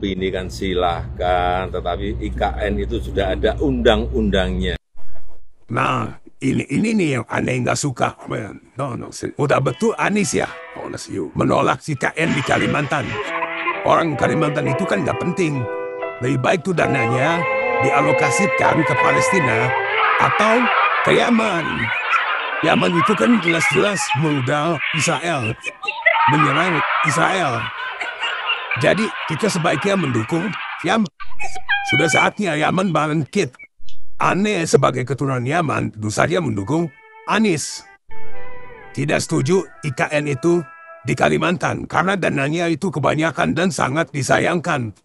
opini kan silahkan, tetapi IKN itu sudah ada undang-undangnya. Nah, ini nih yang aneh nggak suka. Udah betul Anies ya, menolak si KN di Kalimantan. Orang Kalimantan itu kan nggak penting. Lebih baik tuh dananya dialokasikan ke Palestina atau ke Yaman. Yaman itu kan jelas-jelas modal Israel, menyerang Israel. Jadi kita sebaiknya mendukung Yaman. Sudah saatnya Yaman bangkit. Aneh sebagai keturunan Yaman tentu saja mendukung Anies. Tidak setuju IKN itu di Kalimantan karena dananya itu kebanyakan dan sangat disayangkan.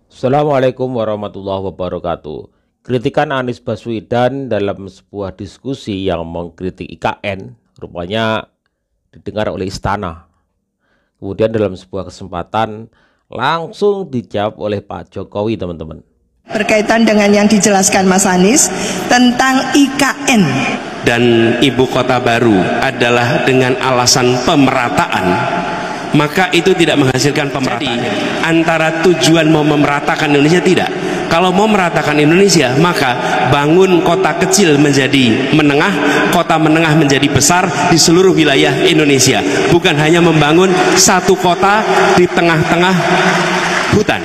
Assalamualaikum warahmatullahi wabarakatuh. Kritikan Anies Baswedan dalam sebuah diskusi yang mengkritik IKN rupanya didengar oleh istana. Kemudian dalam sebuah kesempatan langsung dijawab oleh Pak Jokowi, teman-teman. Berkaitan dengan yang dijelaskan Mas Anies tentang IKN dan ibu kota baru adalah dengan alasan pemerataan, maka itu tidak menghasilkan pemerataan. Antara tujuan mau memeratakan Indonesia tidak. Kalau mau meratakan Indonesia, maka bangun kota kecil menjadi menengah, kota menengah menjadi besar di seluruh wilayah Indonesia. Bukan hanya membangun satu kota di tengah-tengah hutan.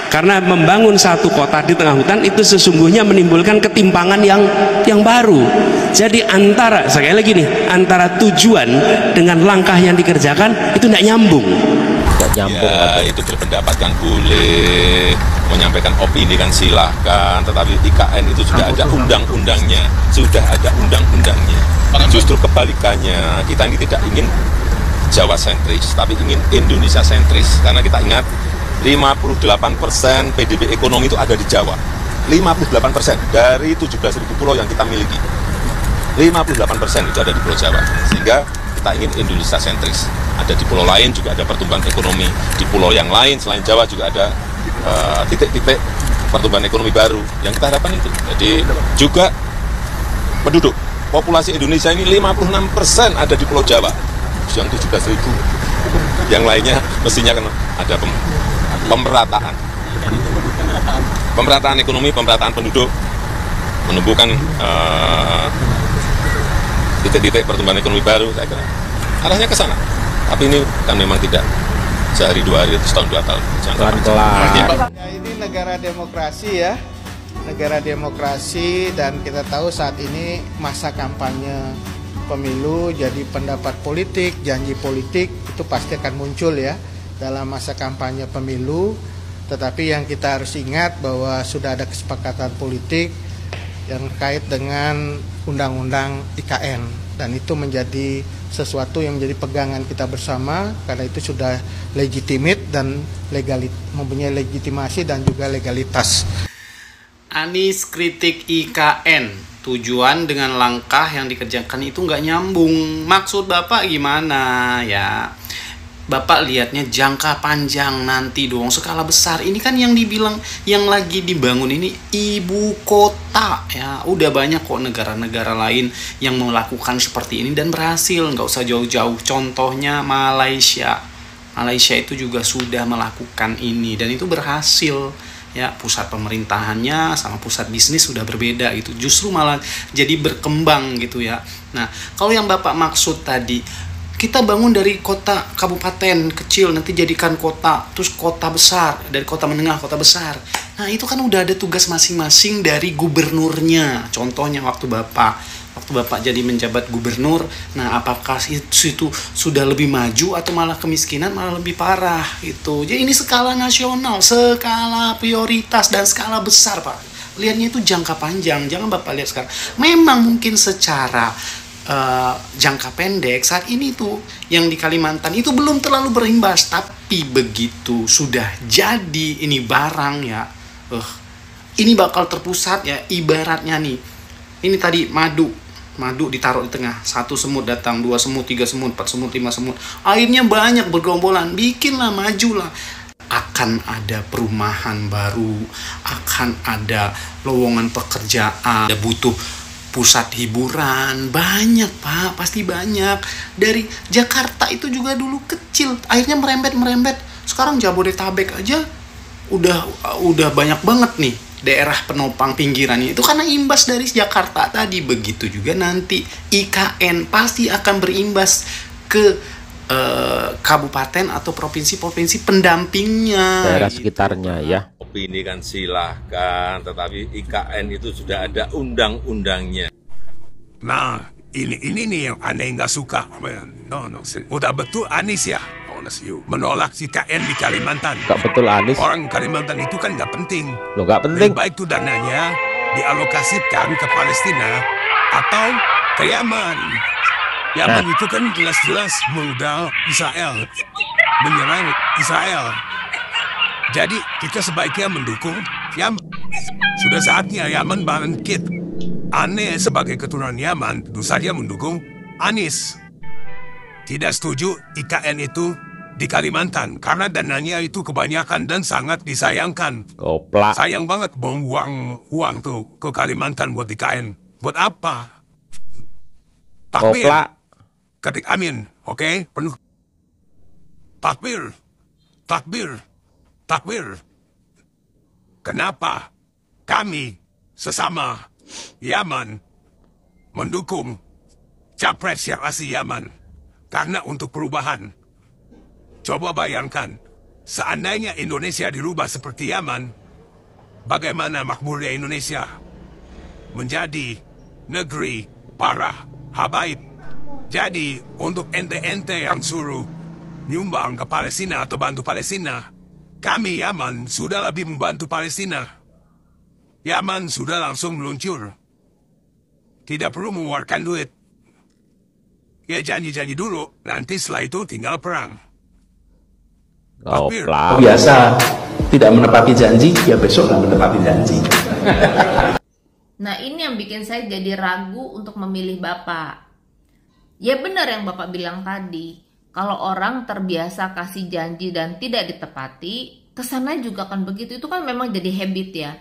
Karena membangun satu kota di tengah hutan itu sesungguhnya menimbulkan ketimpangan yang baru. Jadi sekali lagi nih, antara tujuan dengan langkah yang dikerjakan itu tidak nyambung. Ya, itu berpendapat kan boleh, menyampaikan opini kan silahkan, tetapi IKN itu sudah ada undang-undangnya, Justru kebalikannya, kita ini tidak ingin Jawa sentris, tapi ingin Indonesia sentris, karena kita ingat 58% PDB ekonomi itu ada di Jawa. 58% dari 17.000 pulau yang kita miliki. 58% itu ada di Pulau Jawa. Sehingga kita ingin Indonesia sentris. Ada di pulau lain juga ada pertumbuhan ekonomi. Di pulau yang lain selain Jawa juga ada titik-titik pertumbuhan ekonomi baru. Yang kita harapkan itu. Jadi juga penduduk populasi Indonesia ini 56% ada di Pulau Jawa. Yang 17.000. Yang lainnya mestinya kan ada pemerataan ekonomi, pemerataan penduduk, menumbuhkan titik-titik pertumbuhan ekonomi baru. Saya kira arahnya ke sana, tapi ini kan memang tidak sehari dua hari, setahun 2 tahun. Ya, ini negara demokrasi ya, negara demokrasi, dan kita tahu saat ini masa kampanye pemilu, jadi pendapat politik, janji politik itu pasti akan muncul ya dalam masa kampanye pemilu. Tetapi yang kita harus ingat bahwa sudah ada kesepakatan politik yang terkait dengan undang-undang IKN, dan itu menjadi sesuatu yang menjadi pegangan kita bersama karena itu sudah legitimate dan mempunyai legitimasi dan juga legalitas. Anies kritik IKN, tujuan dengan langkah yang dikerjakan itu nggak nyambung. Maksud Bapak gimana ya? Bapak lihatnya jangka panjang nanti dong, skala besar. Ini kan yang dibilang yang lagi dibangun ini ibu kota ya. Udah banyak kok negara-negara lain yang melakukan seperti ini dan berhasil. Nggak usah jauh-jauh. Contohnya Malaysia. Malaysia itu juga sudah melakukan ini dan itu berhasil. Ya, pusat pemerintahannya sama pusat bisnis sudah berbeda gitu. Justru malah jadi berkembang gitu ya. Nah, kalau yang Bapak maksud tadi, kita bangun dari kota kabupaten kecil nanti jadikan kota, terus kota besar, dari kota menengah kota besar. Nah, itu kan udah ada tugas masing-masing dari gubernurnya. Contohnya waktu Bapak jadi menjabat gubernur, nah apakah itu sudah lebih maju atau malah kemiskinan malah lebih parah gitu. Jadi ini skala nasional, skala prioritas dan skala besar, Pak. Lihatnya itu jangka panjang, jangan Bapak lihat sekarang. Memang mungkin secara jangka pendek saat ini tuh yang di Kalimantan itu belum terlalu berimbas, tapi begitu sudah jadi ini barang ya, ini bakal terpusat ya. Ibaratnya nih, ini tadi madu ditaruh di tengah, 1 semut datang, 2 semut, 3 semut, 4 semut, 5 semut, airnya banyak bergerombolan, bikinlah, majulah. Akan ada perumahan baru, akan ada lowongan pekerjaan, ada butuh pusat hiburan, banyak Pak, pasti banyak. Dari Jakarta itu juga dulu kecil, akhirnya merembet. Sekarang Jabodetabek aja udah banyak banget nih daerah penopang pinggirannya, itu karena imbas dari Jakarta tadi. Begitu juga nanti IKN pasti akan berimbas ke kabupaten atau provinsi-provinsi pendampingnya, daerah sekitarnya ya. Opini kan silahkan, tetapi IKN itu sudah ada undang-undangnya. Nah, ini nih yang aneh nggak suka. Udah betul Anies ya, menolak IKN di Kalimantan. Nggak betul Anies. Orang Kalimantan itu kan nggak penting. Loh, nggak penting. Lebih baik tuh dananya dialokasikan ke Palestina atau ke Yaman. Yaman itu kan jelas-jelas modal Israel, menyerang Israel. Jadi kita sebaiknya mendukung Yaman. Sudah saatnya Yaman bangkit. Aneh sebagai keturunan Yaman tentu saja mendukung Anies. Tidak setuju IKN itu di Kalimantan karena dananya itu kebanyakan dan sangat disayangkan. Goplak. Sayang banget buang uang tuh ke Kalimantan buat IKN. Buat apa? Takbir. Goplak. Ketik amin, oke? Penuh. Takbir. Kenapa kami sesama Yaman mendukung capres yang asli Yaman? Karena untuk perubahan. Coba bayangkan, seandainya Indonesia dirubah seperti Yaman, bagaimana makmurnya Indonesia menjadi negeri para habaib. Jadi, untuk ente-ente yang suruh nyumbang ke Palestina atau bantu Palestina, kami Yaman sudah lebih membantu Palestina. Yaman sudah langsung meluncur. Tidak perlu mengeluarkan duit. Ya janji-janji dulu, nanti setelah itu tinggal perang. Goplak. Biasa tidak menepati janji, ya besok nggak menepati janji. Nah, ini yang bikin saya jadi ragu untuk memilih Bapak. Ya benar yang Bapak bilang tadi, kalau orang terbiasa kasih janji dan tidak ditepati, kesannya juga kan begitu. Itu kan memang jadi habit ya.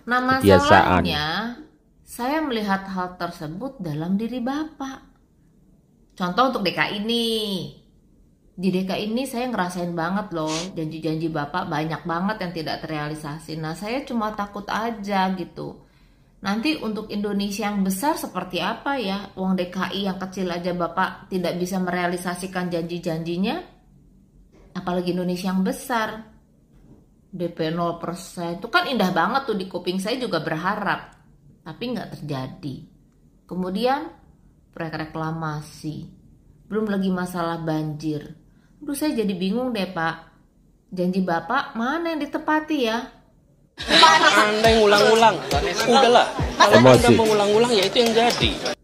Nah, masalahnya saya melihat hal tersebut dalam diri Bapak. Contoh untuk DKI ini. Di DKI ini saya ngerasain banget loh, janji-janji Bapak banyak banget yang tidak terrealisasi. Nah, saya cuma takut aja gitu. Nanti untuk Indonesia yang besar seperti apa ya? Uang DKI yang kecil aja Bapak tidak bisa merealisasikan janji-janjinya. Apalagi Indonesia yang besar. DP 0%. Itu kan indah banget tuh, di kuping saya juga berharap. Tapi nggak terjadi. Kemudian proyek reklamasi. Belum lagi masalah banjir. Aduh, saya jadi bingung deh Pak. Janji Bapak mana yang ditepati ya? Anda yang ulang-ulang, udahlah. Kalau Anda mengulang-ulang ya itu yang jadi.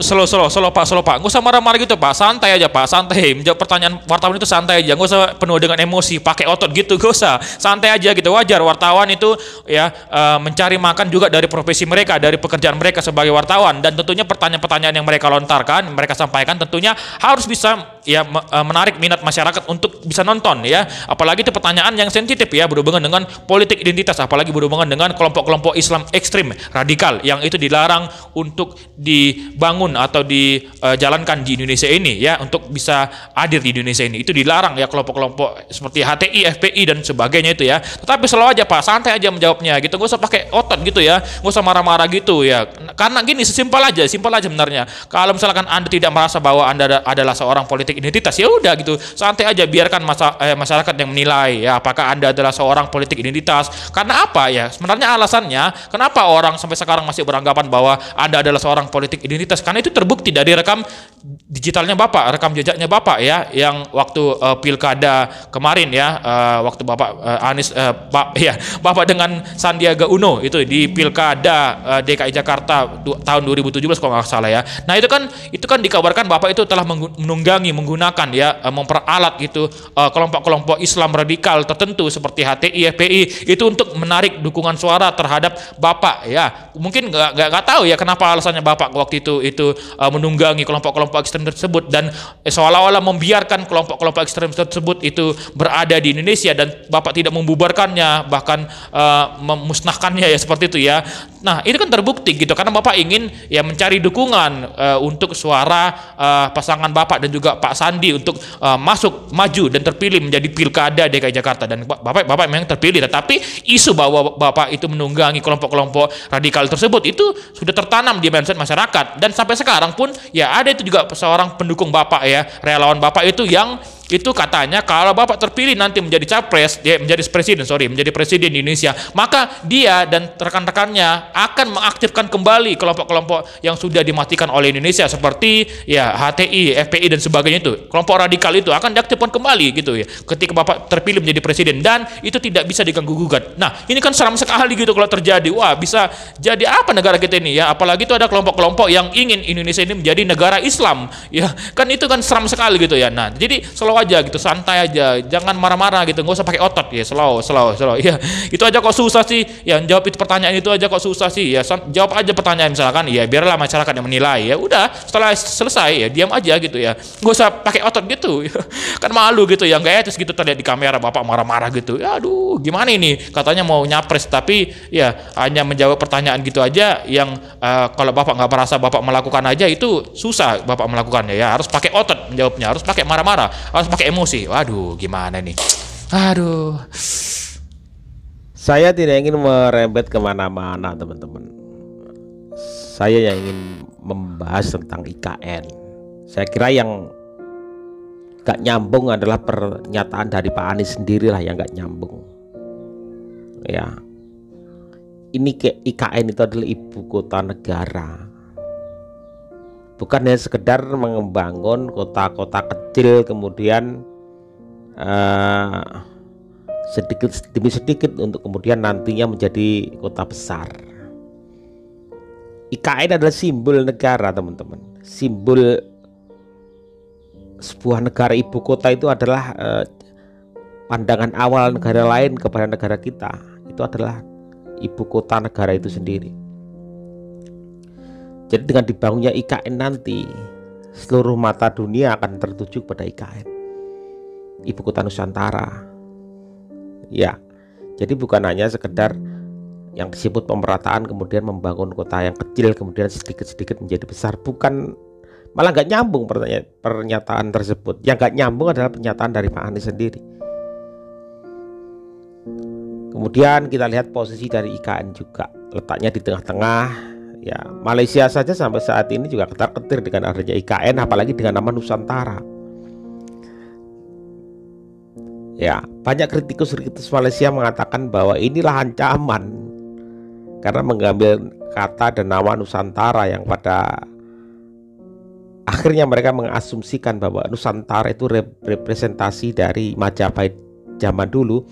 Slow Pak, nggak usah marah-marah gitu Pak, santai aja Pak, santai. Menjawab pertanyaan wartawan itu santai aja, nggak usah penuh dengan emosi, pakai otot gitu, nggak usah, santai aja gitu. Wajar wartawan itu ya mencari makan juga dari profesi mereka, dari pekerjaan mereka sebagai wartawan, dan tentunya pertanyaan-pertanyaan yang mereka lontarkan, mereka sampaikan tentunya harus bisa ya menarik minat masyarakat untuk bisa nonton ya. Apalagi itu pertanyaan yang sensitif ya, berhubungan dengan politik identitas, apalagi berhubungan dengan kelompok-kelompok Islam ekstrim radikal yang itu dilarang untuk dibangun atau dijalankan di Indonesia ini ya, untuk bisa hadir di Indonesia ini itu dilarang ya, kelompok-kelompok seperti HTI, FPI dan sebagainya itu ya. Tetapi selalu aja Pak, santai aja menjawabnya gitu, nggak usah pakai otot gitu ya, nggak usah marah-marah gitu ya. Karena gini, simpel aja sebenarnya. Kalau misalkan Anda tidak merasa bahwa Anda adalah seorang politik identitas, ya udah gitu, santai aja, biarkan masyarakat yang menilai ya apakah Anda adalah seorang politik identitas. Karena apa ya? Sebenarnya alasannya kenapa orang sampai sekarang masih beranggapan bahwa Anda adalah seorang politik identitas, karena itu terbukti dari rekam digitalnya Bapak, rekam jejaknya Bapak ya, yang waktu pilkada kemarin ya, waktu Bapak Anies Bapak dengan Sandiaga Uno itu di pilkada DKI Jakarta tahun 2017 kalau nggak salah ya. Nah itu kan dikabarkan Bapak itu telah menunggangi, menggunakan ya, memperalat gitu kelompok-kelompok Islam radikal tertentu seperti HTI, FPI itu untuk menarik dukungan suara terhadap Bapak ya. Mungkin nggak tahu ya kenapa alasannya Bapak waktu itu menunggangi kelompok-kelompok ekstrem tersebut, dan seolah-olah membiarkan kelompok-kelompok ekstrem tersebut itu berada di Indonesia dan Bapak tidak membubarkannya, bahkan memusnahkannya ya, seperti itu ya. Nah, ini kan terbukti gitu karena Bapak ingin ya mencari dukungan untuk suara pasangan Bapak dan juga Pak Sandi untuk masuk maju dan terpilih menjadi Pilkada DKI Jakarta, dan Bapak memang terpilih, tetapi isu bahwa Bapak itu menunggangi kelompok-kelompok radikal tersebut itu sudah tertanam di mindset masyarakat, dan sampai sekarang pun ya ada itu juga seorang pendukung Bapak ya, relawan Bapak itu yang itu katanya kalau Bapak terpilih nanti menjadi capres, menjadi presiden di Indonesia, maka dia dan rekan-rekannya akan mengaktifkan kembali kelompok-kelompok yang sudah dimatikan oleh Indonesia seperti ya HTI, FPI dan sebagainya, itu kelompok radikal itu akan diaktifkan kembali gitu ya ketika Bapak terpilih menjadi presiden, dan itu tidak bisa diganggu gugat. Nah, ini kan seram sekali gitu kalau terjadi. Wah, bisa jadi apa negara kita ini ya, apalagi itu ada kelompok-kelompok yang ingin Indonesia ini menjadi negara Islam ya, kan itu kan seram sekali gitu ya. Nah, jadi slow aja gitu, santai aja, jangan marah-marah gitu, nggak usah pakai otot ya, slow ya, itu aja kok susah sih ya, jawab itu pertanyaan itu aja kok susah sih ya, jawab aja pertanyaan misalkan ya, biarlah masyarakat yang menilai ya, udah setelah selesai ya diam aja gitu ya, nggak usah pakai otot gitu ya. Kan malu gitu ya, nggak etis gitu terlihat di kamera Bapak marah-marah gitu ya, aduh gimana ini, katanya mau nyapres tapi ya hanya menjawab pertanyaan gitu aja yang kalau Bapak nggak merasa Bapak melakukan aja itu susah Bapak melakukannya ya, harus pakai otot menjawabnya, harus pakai marah-marah, harus pakai emosi. Waduh, gimana nih? Aduh. Saya tidak ingin merembet kemana-mana, teman-teman. Saya yang ingin membahas tentang IKN. Saya kira yang gak nyambung adalah pernyataan dari Pak Anies sendirilah yang gak nyambung. Ya, ini IKN itu adalah ibu kota negara. Bukan hanya sekedar membangun kota-kota kecil kemudian sedikit demi sedikit untuk kemudian nantinya menjadi kota besar. IKN adalah simbol negara, teman-teman. Simbol sebuah negara, ibu kota itu adalah pandangan awal negara lain kepada negara kita. Itu adalah ibu kota negara itu sendiri. Jadi dengan dibangunnya IKN nanti, seluruh mata dunia akan tertuju pada IKN, ibu kota Nusantara. Ya, jadi bukan hanya sekedar yang disebut pemerataan kemudian membangun kota yang kecil kemudian sedikit-sedikit menjadi besar. Bukan, malah nggak nyambung pernyataan tersebut. Yang nggak nyambung adalah pernyataan dari Pak Anies sendiri. Kemudian kita lihat posisi dari IKN juga, letaknya di tengah-tengah. Ya, Malaysia saja sampai saat ini juga ketar-ketir dengan adanya IKN, apalagi dengan nama Nusantara. Ya, banyak kritikus Malaysia mengatakan bahwa inilah ancaman karena mengambil kata dan nama Nusantara yang pada akhirnya mereka mengasumsikan bahwa Nusantara itu representasi dari Majapahit zaman dulu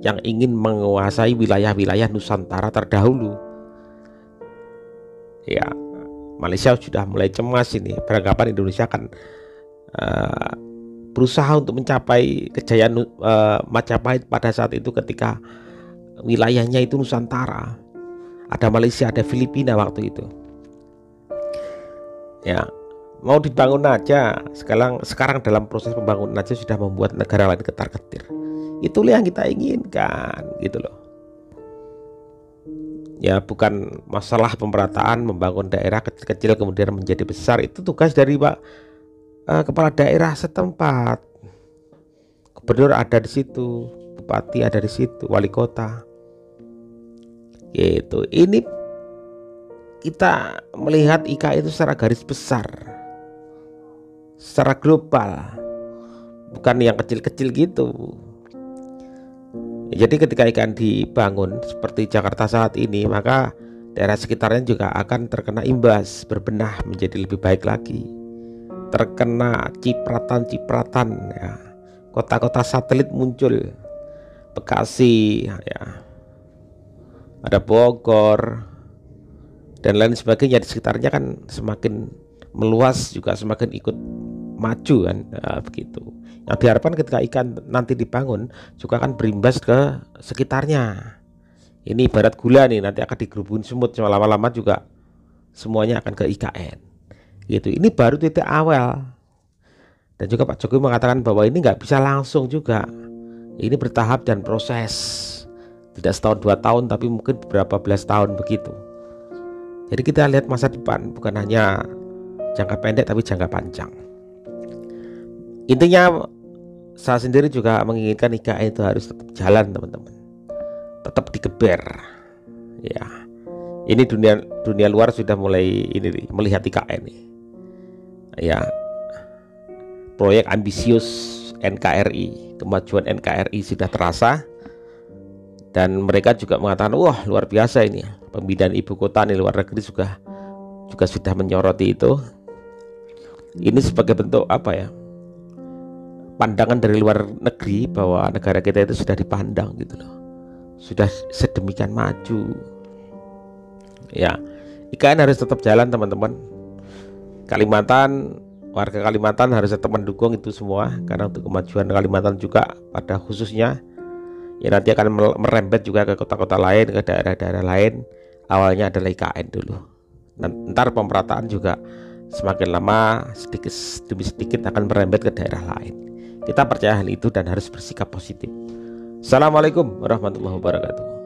yang ingin menguasai wilayah-wilayah Nusantara terdahulu. Ya, Malaysia sudah mulai cemas ini, beranggapan Indonesia akan berusaha untuk mencapai kejayaan Majapahit pada saat itu ketika wilayahnya itu Nusantara. Ada Malaysia, ada Filipina waktu itu. Ya, mau dibangun aja. Sekarang dalam proses pembangunan aja sudah membuat negara lain ketar-ketir. Itulah yang kita inginkan, gitu loh. Ya, bukan masalah pemerataan, membangun daerah kecil-kecil kemudian menjadi besar. Itu tugas dari kepala daerah setempat. Gubernur ada di situ, bupati ada di situ, wali kota. Gitu. Ini kita melihat IKN itu secara garis besar, secara global, bukan yang kecil-kecil gitu. Jadi ketika IKN dibangun seperti Jakarta saat ini, maka daerah sekitarnya juga akan terkena imbas, berbenah menjadi lebih baik lagi, terkena cipratan-cipratan ya. Kota-kota satelit muncul, Bekasi ya, ada Bogor dan lain sebagainya di sekitarnya kan semakin meluas juga semakin ikut maju kan, begitu. Yang diharapkan ketika IKN nanti dibangun juga akan berimbas ke sekitarnya. Ini ibarat gula nih, nanti akan digerubungin semut, lama-lama juga semuanya akan ke IKN. Gitu. Ini baru titik awal. Dan juga Pak Jokowi mengatakan bahwa ini nggak bisa langsung juga. Ini bertahap dan proses. Tidak setahun 2 tahun, tapi mungkin beberapa belas tahun begitu. Jadi kita lihat masa depan, bukan hanya jangka pendek tapi jangka panjang. Intinya saya sendiri juga menginginkan IKN itu harus tetap jalan, teman-teman, tetap digeber. Ya, ini dunia luar sudah mulai ini melihat IKN nih. Ya, proyek ambisius NKRI, kemajuan NKRI sudah terasa, dan mereka juga mengatakan, wah luar biasa ini, pemindahan ibu kota di luar negeri juga sudah menyoroti itu. Ini sebagai bentuk apa ya, pandangan dari luar negeri bahwa negara kita itu sudah dipandang gitu loh, sudah sedemikian maju. Ya, IKN harus tetap jalan, teman-teman. Warga Kalimantan harus tetap mendukung itu semua, karena untuk kemajuan Kalimantan juga pada khususnya ya nanti akan merembet juga ke kota-kota lain, ke daerah-daerah lain. Awalnya adalah IKN dulu. Ntar pemerataan juga semakin lama sedikit demi sedikit akan merembet ke daerah lain. Kita percaya hal itu dan harus bersikap positif. Assalamualaikum warahmatullahi wabarakatuh.